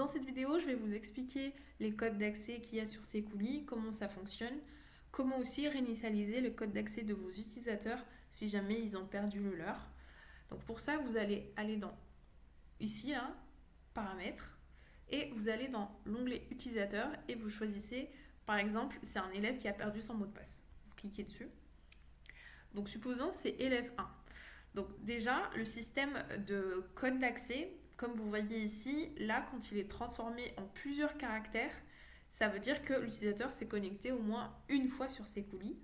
Dans cette vidéo, je vais vous expliquer les codes d'accès qu'il y a sur Sekouli, comment ça fonctionne, comment aussi réinitialiser le code d'accès de vos utilisateurs si jamais ils ont perdu le leur. Donc pour ça, vous allez aller dans ici, là, paramètres, et vous allez dans l'onglet utilisateur et vous choisissez, par exemple, c'est un élève qui a perdu son mot de passe. Vous cliquez dessus. Donc supposons c'est élève 1. Donc déjà, le système de code d'accès, comme vous voyez ici, là, quand il est transformé en plusieurs caractères, ça veut dire que l'utilisateur s'est connecté au moins une fois sur Sekouli.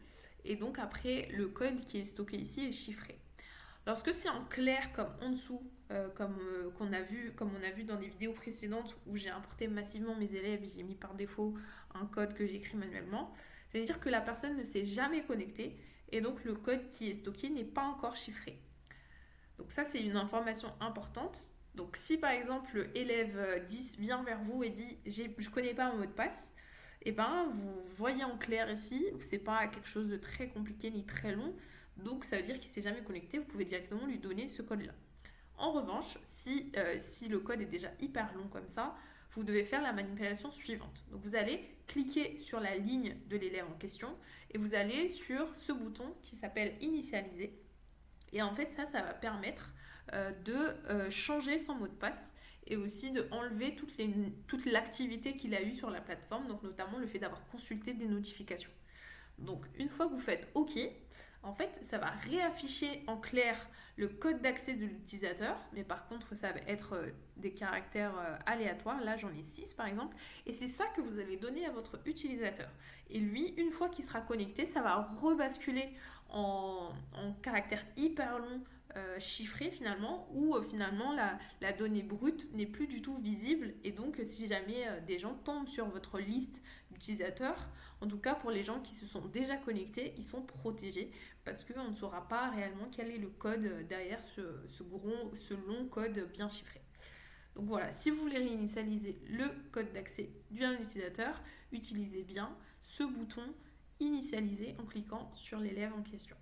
Et donc après, le code qui est stocké ici est chiffré. Lorsque c'est en clair comme en dessous, comme on a vu dans des vidéos précédentes où j'ai importé massivement mes élèves et j'ai mis par défaut un code que j'écris manuellement, ça veut dire que la personne ne s'est jamais connectée et donc le code qui est stocké n'est pas encore chiffré. Donc ça, c'est une information importante. Donc si par exemple élève 10 vient vers vous et dit je ne connais pas mon mot de passe, et ben vous voyez en clair ici, c'est pas quelque chose de très compliqué ni très long, donc ça veut dire qu'il ne s'est jamais connecté, vous pouvez directement lui donner ce code-là. En revanche, si le code est déjà hyper long comme ça, vous devez faire la manipulation suivante. Donc vous allez cliquer sur la ligne de l'élève en question et vous allez sur ce bouton qui s'appelle initialiser. Et en fait, ça va permettre de changer son mot de passe et aussi de enlever toute l'activité qu'il a eue sur la plateforme, donc notamment le fait d'avoir consulté des notifications. Donc une fois que vous faites OK, en fait, ça va réafficher en clair le code d'accès de l'utilisateur, mais par contre, ça va être des caractères aléatoires. Là, j'en ai 6 par exemple, et c'est ça que vous allez donner à votre utilisateur. Et lui, une fois qu'il sera connecté, ça va rebasculer en caractères hyper longs chiffrés finalement, où finalement la donnée brute n'est plus du tout visible, et donc si jamais des gens tombent sur votre liste d'utilisateurs, en tout cas pour les gens qui se sont déjà connectés, ils sont protégés parce qu'on ne saura pas réellement quel est le code derrière ce long code bien chiffré. Donc voilà, si vous voulez réinitialiser le code d'accès d'un utilisateur, utilisez bien ce bouton initialiser en cliquant sur l'élève en question.